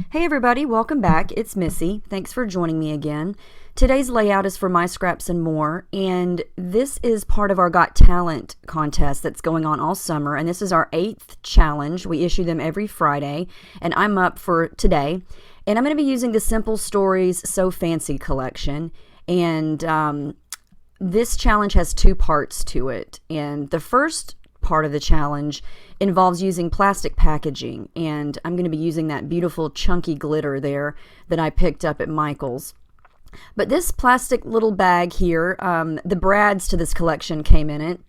Hey everybody, welcome back. It's Missy. Thanks for joining me again. Today's layout is for My Scraps and More, and this is part of our Got Talent contest that's going on all summer, and this is our 8th challenge. We issue them every Friday, and I'm up for today, and I'm going to be using the Simple Stories So Fancy collection, and this challenge has two parts to it, and the first part of the challenge involves using plastic packaging, and I'm going to be using that beautiful chunky glitter there that I picked up at Michael's. But this plastic little bag here, the brads to this collection came in it,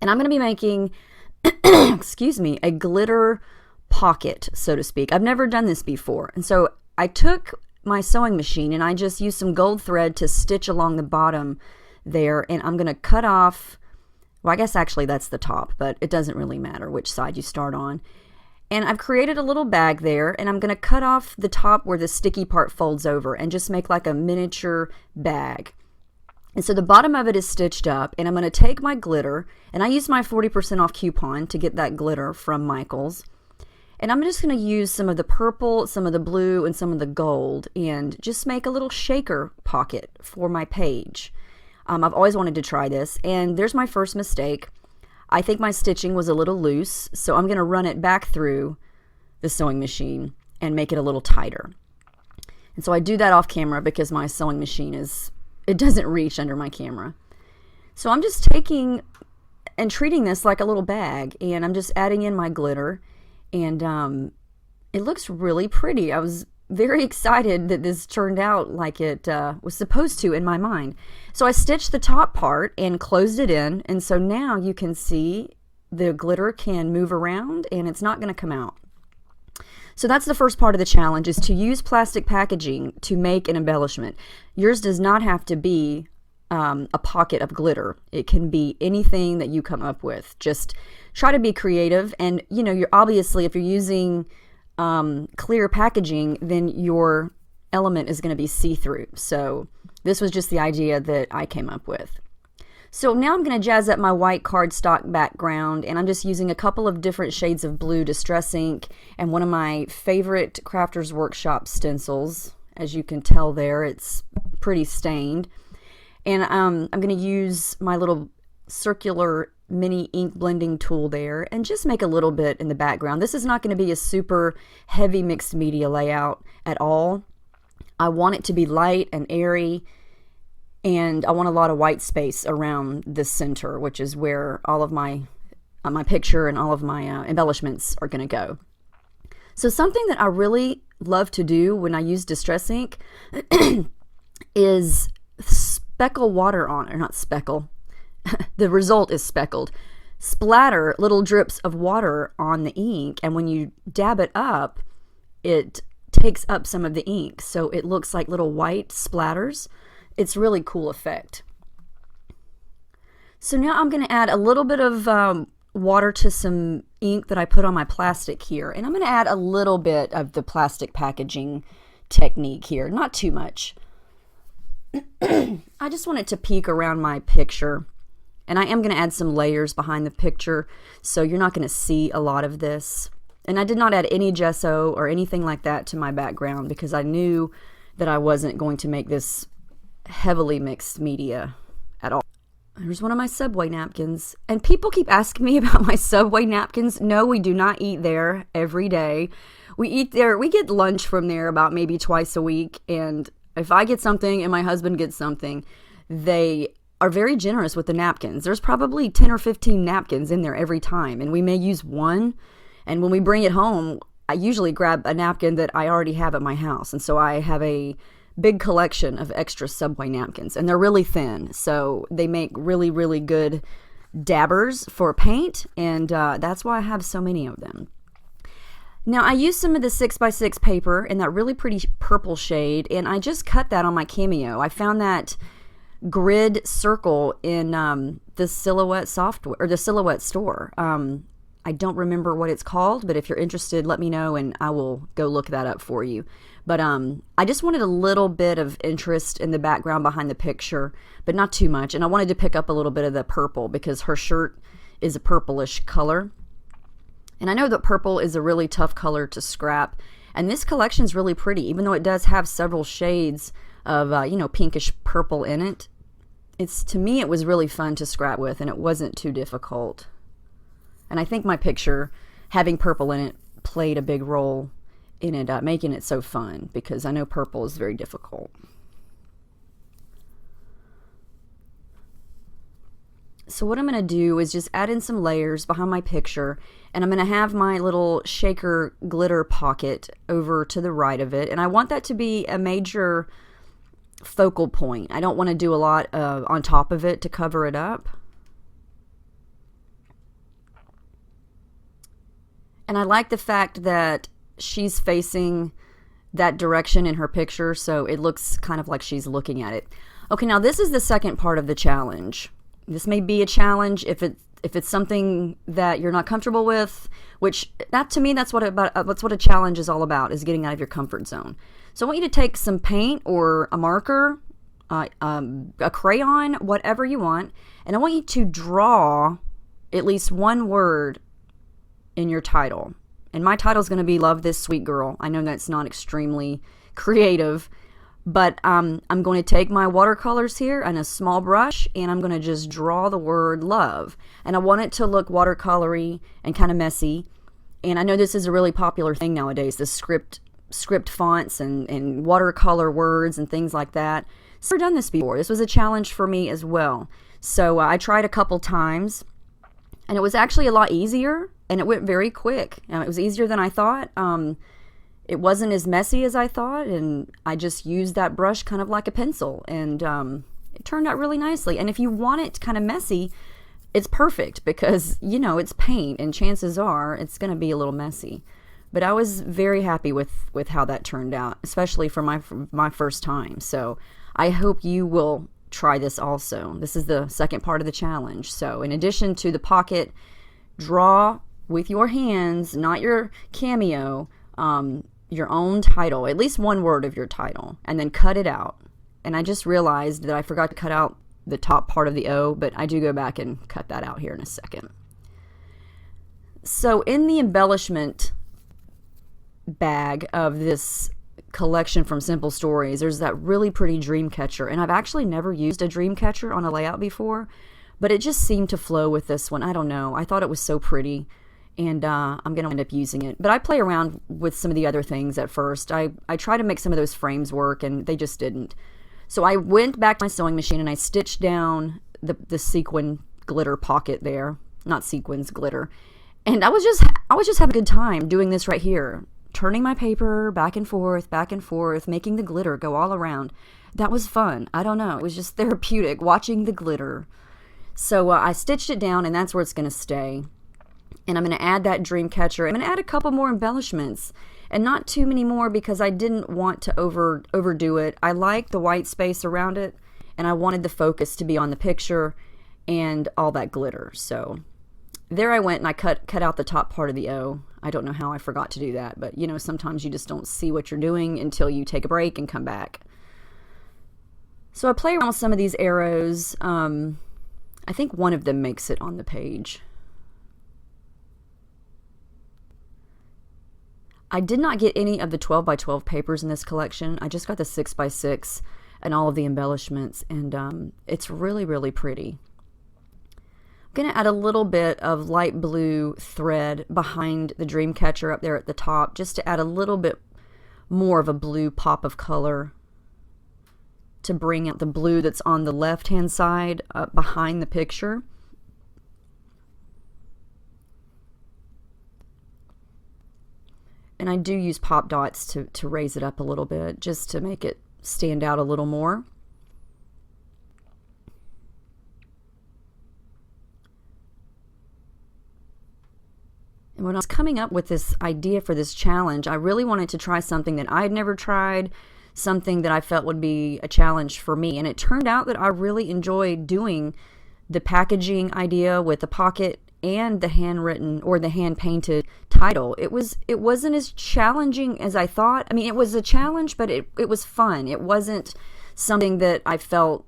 and I'm going to be making excuse me, a glitter pocket, so to speak. I've never done this before, and so I took my sewing machine and I just used some gold thread to stitch along the bottom there, and I'm going to cut off, well, I guess actually that's the top, but it doesn't really matter which side you start on. And I've created a little bag there, and I'm going to cut off the top where the sticky part folds over and just make like a miniature bag. And so the bottom of it is stitched up, and I'm going to take my glitter, and I used my 40% off coupon to get that glitter from Michael's. And I'm just going to use some of the purple, some of the blue, and some of the gold, and just make a little shaker pocket for my page. I've always wanted to try this, and there's my first mistake. I think my stitching was a little loose, so I'm going to run it back through the sewing machine and make it a little tighter. And so I do that off camera because my sewing machine it doesn't reach under my camera. So I'm just taking and treating this like a little bag, and I'm just adding in my glitter, and it looks really pretty. I was very excited that this turned out like it was supposed to in my mind. So I stitched the top part and closed it in, and so now you can see the glitter can move around and it's not going to come out. So that's the first part of the challenge, is to use plastic packaging to make an embellishment. Yours does not have to be a pocket of glitter. It can be anything that you come up with. Just try to be creative, and you're obviously, if you're using clear packaging, then your element is going to be see-through. So this was just the idea that I came up with. So now I'm going to jazz up my white cardstock background, and I'm just using a couple of different shades of blue Distress ink and one of my favorite Crafters Workshop stencils. As you can tell there, it's pretty stained. And I'm going to use my little circular mini ink blending tool there and just make a little bit in the background. This is not going to be a super heavy mixed media layout at all. I want it to be light and airy, and I want a lot of white space around the center, which is where all of my picture and all of my embellishments are going to go. So something that I really love to do when I use Distress ink is speckle water on, or not speckle, the result is speckled. Splatter little drips of water on the ink, and when you dab it up, it takes up some of the ink, so it looks like little white splatters. It's really cool effect. So now I'm going to add a little bit of water to some ink that I put on my plastic here, and I'm going to add a little bit of the plastic packaging technique here, not too much. I just want it to peek around my picture. And I am going to add some layers behind the picture, so you're not going to see a lot of this. And I did not add any gesso or anything like that to my background because I knew that I wasn't going to make this heavily mixed media at all. Here's one of my Subway napkins. And people keep asking me about my Subway napkins. No, we do not eat there every day. We eat there, we get lunch from there about maybe twice a week. And if I get something and my husband gets something, they are very generous with the napkins. There's probably 10 or 15 napkins in there every time, and we may use one, and when we bring it home, I usually grab a napkin that I already have at my house, and so I have a big collection of extra Subway napkins, and they're really thin, so they make really, really good dabbers for paint, and that's why I have so many of them. Now, I used some of the 6x6 paper in that really pretty purple shade, and I just cut that on my Cameo. I found that grid circle in the Silhouette software, or the Silhouette store. I don't remember what it's called, but if you're interested, let me know and I will go look that up for you. But I just wanted a little bit of interest in the background behind the picture, but not too much. And I wanted to pick up a little bit of the purple because her shirt is a purplish color. And I know that purple is a really tough color to scrap, And this collection's really pretty, even though it does have several shades of, pinkish purple in it. To me, it was really fun to scrap with, and it wasn't too difficult. And I think my picture, having purple in it, played a big role in it, making it so fun, because I know purple is very difficult. So what I'm going to do is just add in some layers behind my picture, and I'm going to have my little shaker glitter pocket over to the right of it, and I want that to be a major focal point. I don't want to do a lot on top of it to cover it up. And I like the fact that she's facing that direction in her picture, so it looks kind of like she's looking at it. Okay, now this is the second part of the challenge. This may be a challenge if it's something that you're not comfortable with, which that to me that's what a challenge is all about, is getting out of your comfort zone. So I want you to take some paint or a marker, a crayon, whatever you want, and I want you to draw at least one word in your title. And my title is going to be Love This Sweet Girl. I know that's not extremely creative, but I'm going to take my watercolors here and a small brush, and I'm going to just draw the word love. And I want it to look watercolory and kind of messy. And I know this is a really popular thing nowadays, the script fonts and watercolor words and things like that. So I've never done this before. This was a challenge for me as well. So I tried a couple times, and it was actually a lot easier, and it went very quick. It was easier than I thought. It wasn't as messy as I thought, and I just used that brush kind of like a pencil, and it turned out really nicely. And if you want it kind of messy, it's perfect, because, it's paint, and chances are it's going to be a little messy. But I was very happy with how that turned out, especially for my first time. So I hope you will try this also. This is the second part of the challenge. So in addition to the pocket, draw with your hands, not your Cameo, your own title, at least one word of your title, and then cut it out. And I just realized that I forgot to cut out the top part of the O, but I do go back and cut that out here in a second. So in the embellishment bag of this collection from Simple Stories, there's that really pretty dream catcher, and I've actually never used a dream catcher on a layout before, but it just seemed to flow with this one. I don't know, I thought it was so pretty, and I'm gonna end up using it. But I play around with some of the other things at first. I try to make some of those frames work, and they just didn't. So I went back to my sewing machine and I stitched down the sequin glitter pocket there, not sequins, glitter, and I was just having a good time doing this right here, turning my paper back and forth, making the glitter go all around. That was fun. I don't know, it was just therapeutic watching the glitter. So I stitched it down, and that's where it's going to stay. And I'm going to add that dream catcher. I'm going to add a couple more embellishments, and not too many more, because I didn't want to overdo it. I like the white space around it, and I wanted the focus to be on the picture and all that glitter. So there I went, and I cut out the top part of the O. I don't know how I forgot to do that, but sometimes you just don't see what you're doing until you take a break and come back. So I play around with some of these arrows. I think one of them makes it on the page. I did not get any of the 12 by 12 papers in this collection. I just got the 6 by 6 and all of the embellishments, and it's really, really pretty. I'm going to add a little bit of light blue thread behind the dream catcher up there at the top, just to add a little bit more of a blue pop of color, to bring out the blue that's on the left hand side behind the picture. And I do use pop dots to raise it up a little bit, just to make it stand out a little more. And when I was coming up with this idea for this challenge, I really wanted to try something that I had never tried, something that I felt would be a challenge for me. And it turned out that I really enjoyed doing the packaging idea with the pocket and the handwritten or the hand-painted title. It wasn't as challenging as I thought. I mean, it was a challenge, but it was fun. It wasn't something that I felt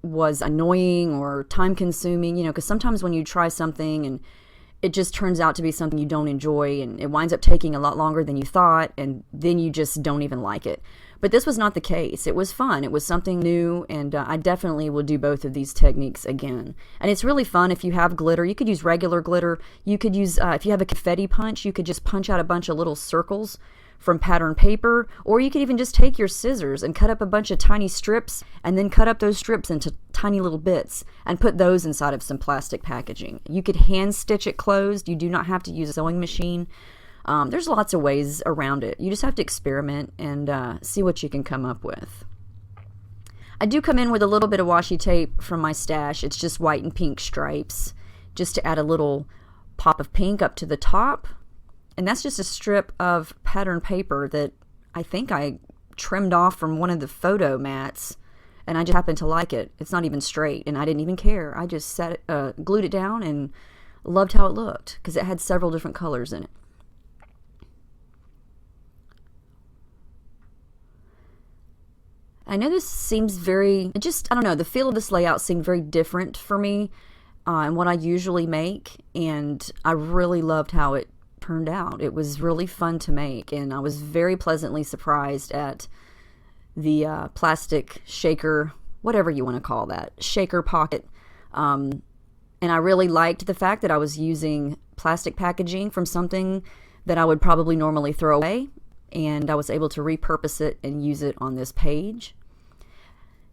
was annoying or time-consuming, because sometimes when you try something and it just turns out to be something you don't enjoy, and it winds up taking a lot longer than you thought, and then you just don't even like it. But this was not the case. It was fun. It was something new, and I definitely will do both of these techniques again. And it's really fun if you have glitter. You could use regular glitter. You could use, if you have a confetti punch, you could just punch out a bunch of little circles from pattern paper, or you could even just take your scissors and cut up a bunch of tiny strips, and then cut up those strips into tiny little bits and put those inside of some plastic packaging. You could hand stitch it closed. You do not have to use a sewing machine. There's lots of ways around it. You just have to experiment and see what you can come up with. I do come in with a little bit of washi tape from my stash. It's just white and pink stripes, just to add a little pop of pink up to the top. And that's just a strip of pattern paper that I think I trimmed off from one of the photo mats, and I just happened to like it. It's not even straight, and I didn't even care. I just glued it down and loved how it looked because it had several different colors in it. I know this seems very, I don't know, the feel of this layout seemed very different for me and what I usually make, and I really loved how it turned out. It was really fun to make, and I was very pleasantly surprised at the plastic shaker, whatever you want to call that, shaker pocket. And I really liked the fact that I was using plastic packaging from something that I would probably normally throw away, and I was able to repurpose it and use it on this page.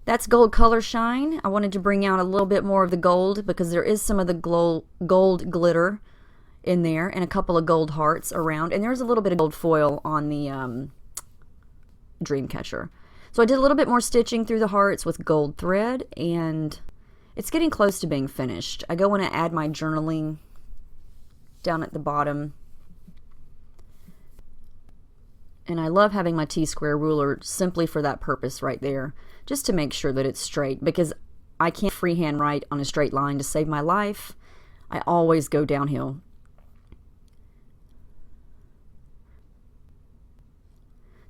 That's Gold Color Shine. I wanted to bring out a little bit more of the gold because there is some of the gold glitter in there and a couple of gold hearts around, and there's a little bit of gold foil on the Dreamcatcher. So I did a little bit more stitching through the hearts with gold thread, and it's getting close to being finished. I go in and add my journaling down at the bottom. And I love having my T-square ruler simply for that purpose right there, just to make sure that it's straight, because I can't freehand write on a straight line to save my life. I always go downhill.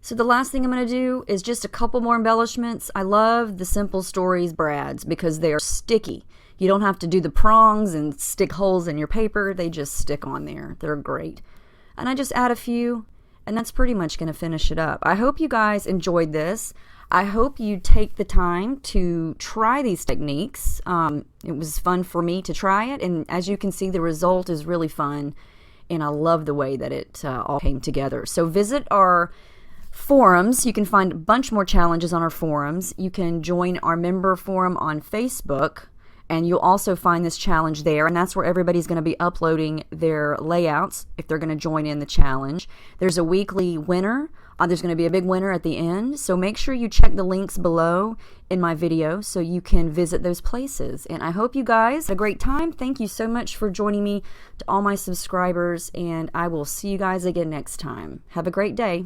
So the last thing I'm going to do is just a couple more embellishments. I love the Simple Stories brads because they are sticky. You don't have to do the prongs and stick holes in your paper. They just stick on there. They're great. And I just add a few, and that's pretty much going to finish it up. I hope you guys enjoyed this. I hope you take the time to try these techniques. It was fun for me to try it, and as you can see, the result is really fun, and I love the way that it all came together. So visit our forums. You can find a bunch more challenges on our forums. You can join our member forum on Facebook, and you'll also find this challenge there, and that's where everybody's going to be uploading their layouts if they're going to join in the challenge. There's a weekly winner. There's going to be a big winner at the end, so make sure you check the links below in my video so you can visit those places. And I hope you guys had a great time. Thank you so much for joining me, to all my subscribers, and I will see you guys again next time. Have a great day.